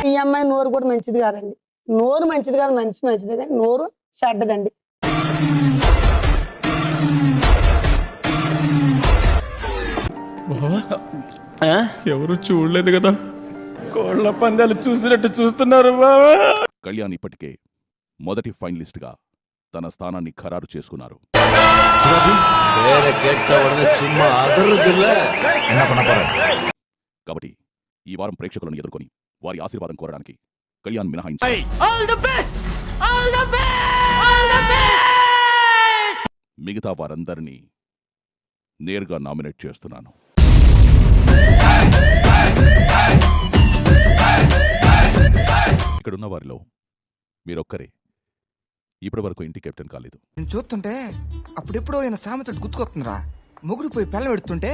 ఈ అమ్మాయి నోరు కూడా మంచిది కాదండి. నోరు మంచిది కాదు, మంచిదే కానీ నోరు చెడ్డదండి. ఎవరు చూడలేదు కదా, కోళ్ల పందాలు చూసినట్టు చూస్తున్నారు బావా. కళ్యాణ్ ఇప్పటికే మొదటి ఫైనలిస్ట్ గా తన స్థానాన్ని ఖరారు చేసుకున్నారు. కాబట్టి ఈ వారం ప్రేక్షకులను ఎదుర్కొని వారి ఆశీర్వాదం కోరడానికి కళ్యాణ్ మినహాయించి మిగతా వారందరినీ నేరుగా నామినేట్ చేస్తున్నాను. ఇక్కడున్న వారిలో మీరొక్కరే ఇప్పటి వరకు ఇంటి కెప్టెన్ కాలేదు. నేను చూస్తుంటే అప్పుడెప్పుడో ఆయన సామెత గుర్తుకొస్తుందిరా. మొగుడు పోయి పిల్ల పెడుతుంటే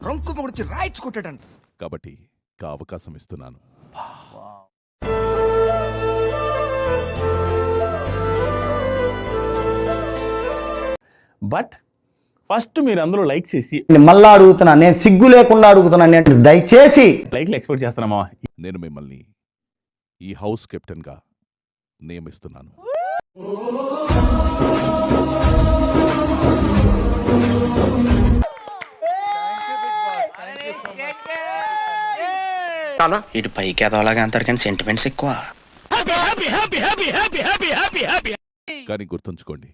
రొంకు మొగుడిచి రాయించుకుంటాడంట. కాబట్టి అవకాశం ఇస్తున్నాను. బట్ ఫస్ట్ మీరు అందరూ లైక్ చేసి, మళ్ళా అడుగుతున్నా, నేను సిగ్గు లేకుండా అడుగుతున్నా, దయచేసి లైక్లు ఎక్స్పెక్ట్ చేస్తున్నామా? నేను మిమ్మల్ని ఈ హౌస్ కెప్టెన్ గా నియమిస్తున్నాను. ఇటు పైకి ఎదవలాగా అంటారు కానీ సెంటిమెంట్స్ ఎక్కువ. కానీ గుర్తుంచుకోండి,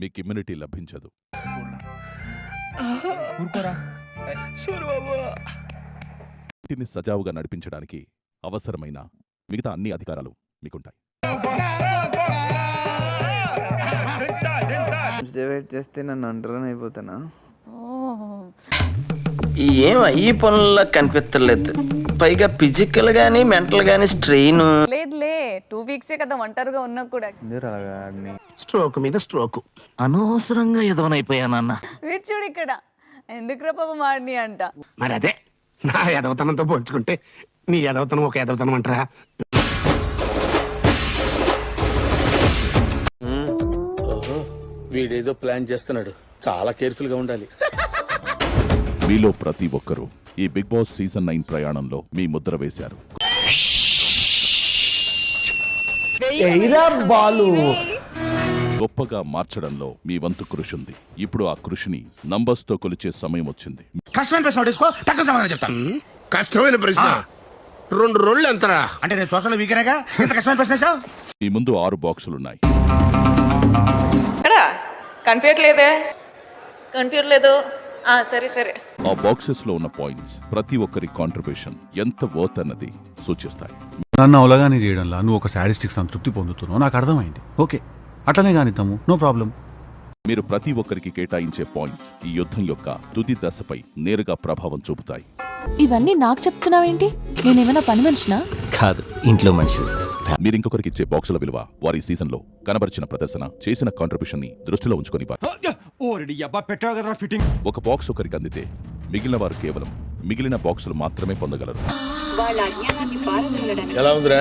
మీకు ఇమ్యూనిటీ లభించదు. ఇంటిని సజావుగా నడిపించడానికి అవసరమైన మిగతా అన్ని అధికారాలు మీకుంటాయి. చేస్తే నన్ను అంటరాని అయిపోతానా? ఏం ఈ పనుల్లో కనిపించలేదు. పైగా ఫిజికల్ గానీ మెంటల్ గానీ స్ట్రెయిన్ లేదులే. 2 వీక్సే కదా ఒంటరిగా ఉన్నా కూడా. స్ట్రోక్ మీద స్ట్రోక్, అనవసరంగా ఎదవనైపోయానన్న. వీడు చూడు ఇక్కడ ఎందుకు పాప మాడిని అంట. మరి అదే నా ఎదవతనంతో పోల్చుకుంటే నీ ఎదవతనం ఒక ఎదవతనం అంటారా? వీడేదో ప్లాన్ చేస్తున్నాడు, చాలా కేర్ఫుల్ గా ఉండాలి. మీలో ప్రతి ఒక్కరూ ఈ బిగ్ బాస్ సీజన్ 9 ప్రయాణంలో మీ ముద్ర వేశారు. గొప్పగా మార్చడంలో మీ వంతు కృషి ఉంది. ఇప్పుడు ఆ కృషిని నంబర్స్ తో కొలిచే సమయం వచ్చింది. కష్టమైన ప్రశ్న తీసుకో, టక్కన సమాధానం చెప్తాను. కష్టమైన ప్రశ్న 2 రోజులు ఎంతరా? అంటే నేను సోషల్ వీకేనాగా ఇంత కష్టమైన ప్రశ్న. మీ ముందు 6 బాక్సులున్నాయి. కనిపించలేదు. సరే. ఆ బాక్సెస్ లో ఉన్న పాయింట్స్ ప్రతి ఒక్కరి కాంట్రిబ్యూషన్ ఎంత వర్త్ అన్నది సూచిస్తాయి. నన్ను అవలగానే చేయడంలా నువ్వు ఒక సాడిస్టిక్ సంతృప్తి పొందుతున్నావు, నాకు అర్థమైంది. ఓకే, అట్లనే కానిద్దాము, నో ప్రాబ్లం. మీరు ప్రతి ఒక్కరికి కేటాయించే పాయింట్స్ ఈ యుద్ధం యొక్క తుది దశపై నేరుగా ప్రభావం చూపుతాయి. ఇవన్నీ నాకు చెప్తున్నావేంటి? నేనేమైనా పని మనిషినా? కాదు, ఇంట్లో మనిషి. మీరు ఇంకొకరికి ఇచ్చే బాక్సుల విలువ వారి సీజన్ లో కనబరిచిన ప్రదర్శన, చేసిన కాంట్రిబ్యూషన్ ని దృష్టిలో ఉంచుకొని ఒక బాక్స్ ఒకరికి అందితే మిగిలిన వారు కేవలం మిగిలిన బాక్సులు మాత్రమే పొందగలరు. ఎలా ఉందిరా?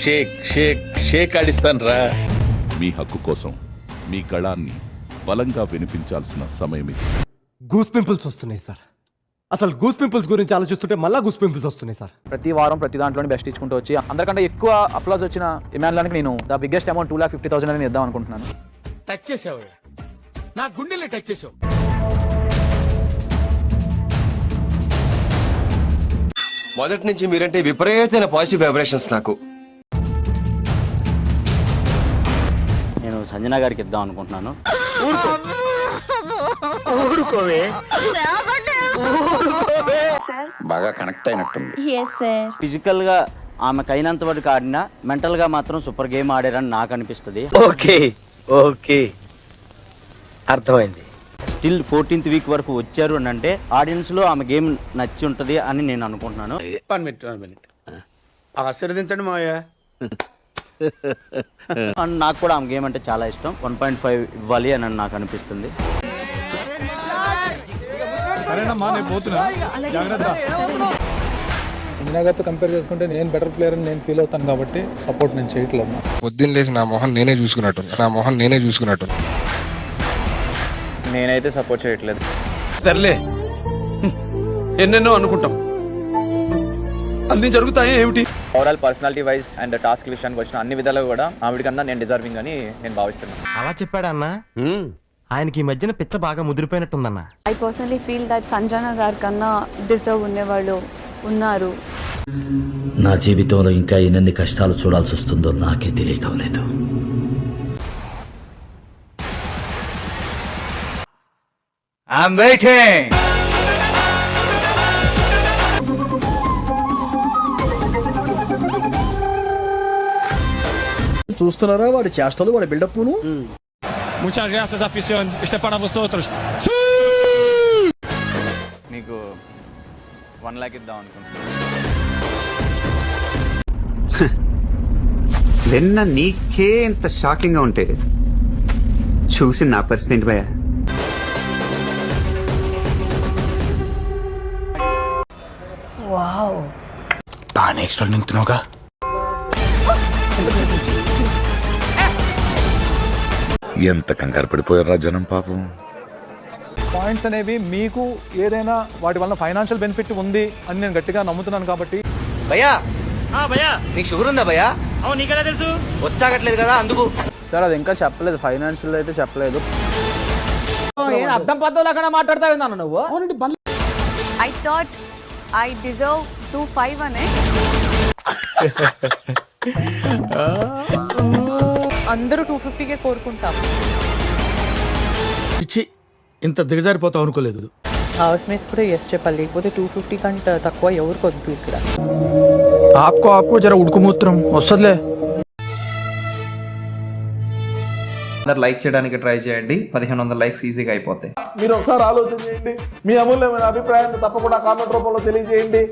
షేక్ షేక్ షేక్ ఆడిస్తాను రా. మీ హక్కు కోసం మీ గళాన్ని బలంగా వినిపించాల్సిన సమయం ఇది. గూస్ పింపుల్స్ వస్తున్నాయి సార్. అసలు గూస్ పింపుల్స్ గురించి ఆలోచిస్తుంటే మళ్ళా గూస్ పింపుల్స్ వస్తున్నాయి సార్. ప్రతి వారం ప్రతి దాంట్లోనే బెస్ట్ ఇచ్చుకుంటూ వచ్చి అందరికంటే ఎక్కువ అప్లాజ్ వచ్చిన ఇమాన్లానికి నేను ద బిగ్గెస్ట్ అమౌంట్ 2,50,000 అని ఇద్దాం అనుకుంటున్నాను. టచ్ చేసావు, నా గుండెల్ని టచ్ చేసావు. మొదటి నుంచి మీరంటే విపరీతమైన పాజిటివ్ వైబ్రేషన్స్ నాకు. నేను సంజన గారికి ఇద్దాం అనుకుంటున్నాను. బాగా కనెక్ట్ అయినట్టుంది. ఫిజికల్ గా ఆమెకు అయినంత వరకు ఆడినా మెంటల్ గా మాత్రం సూపర్ గేమ్ ఆడారని నాకు అనిపిస్తుంది. ఓకే అర్థమైంది. స్టిల్ 14th వీక్ వరకు వచ్చారు అని అంటే ఆడియన్స్ లో ఆమె గేమ్ నచ్చి ఉంటది అని నేను అనుకుంటున్నాను. 1 మినిట్ ఆశీర్వదించండి మావయ్య. అండ్ నాకు కూడా ఆమె గేమ్ అంటే చాలా ఇష్టం. 1.5 ఇవ్వాలి అని నాకు అనిపిస్తుంది. ఇందిరాగారితో కంపేర్ చేసుకుంటే నేను బెటర్ ప్లేయర్ అని నేను ఫీల్ అవుతాను కాబట్టి సపోర్ట్ నేను చేయట్లేదు. పొద్దున్న లేసి నా మొహం నేనే చూసుకున్నట్టు. నేనైతే సపోర్ట్ చేయట్లేదు. సర్లే, ఎన్నెన్నో అనుకుంటాం, అన్ని జరుగుతాయి ఏమిటి? Overall personality wise and task విషయానికి వచ్చిన అన్ని విధాలుగా కూడా ఆవిడ కన్నా నేను డిజర్వింగ్ అని నేను భావిస్తున్నాను. అలా చెప్పాడా అన్న? ఆయనకి ఈ మధ్యన పిచ్చ బాగా ముదిరిపోయినట్టుందన్న. I personally feel that Sanjana గారి కన్నా డిజర్వ్ ఉండేవాళ్ళు ఉన్నారు. నా జీవితంలో ఇంకా ఎన్ని కష్టాలు చూడాల్సి వస్తుందో నాకే తెలియటం లేదు. I'm waiting. చూస్తున్నారా వాడి చేష్టలు, వాడి బిల్డప్ను. నీకు 1 lakh ఇద్దాం అనుకుంటున్నాను. నిన్న నీకే ఇంత షాకింగ్ గా ఉంటే చూసి నా పరిస్థితి ఏంటి భయ్యా? నెక్స్ట్ నింటున్నావుగా. ఎంత కంగారు పడిపోయారా జనం పాపం. పాయింట్స్ అనేవి మీకు ఏదైనా వాటి వల్ల ఫైనాన్షియల్ బెనిఫిట్ ఉంది అని నేను గట్టిగా నమ్ముతున్నాను కాబట్టి. భయ్యా నీకు షుగర్ ఉందా భయ్యా? నీకెలా తెలుసు? వచ్చాగట్లేదు కదా అందుకు. సార్ అది ఇంకా చెప్పలేదు, ఫైనాన్షియల్ అయితే చెప్పలేదు. అర్థం పద్ధతులు అక్కడ మాట్లాడతావు నాన్న నువ్వు. ఐ థాట్ ఐ డిజర్వ్ 2.5 అనే. అందరూ 250కే కోరుకుంటాం. ఇంత దిగజారిపోతావు అనుకోలేదు. హౌస్ మేట్స్ కూడా ఎస్ చెప్పాలి, లేకపోతే 250 కంటే తక్కువ ఎవరికి వద్దు ఇక్కడ. ఆప్కో జర ఉడుకుమూత్రం వస్తుందిలే. అందరు లైక్ చేయడానికి ట్రై చేయండి. 1500 లైక్స్ ఈజీగా అయిపోతాయి. మీరు ఒకసారి ఆలోచన చేయండి. మీ అమూల్యమైన అభిప్రాయాన్ని తప్పకుండా కామెంట్ రూపంలో తెలియజేయండి.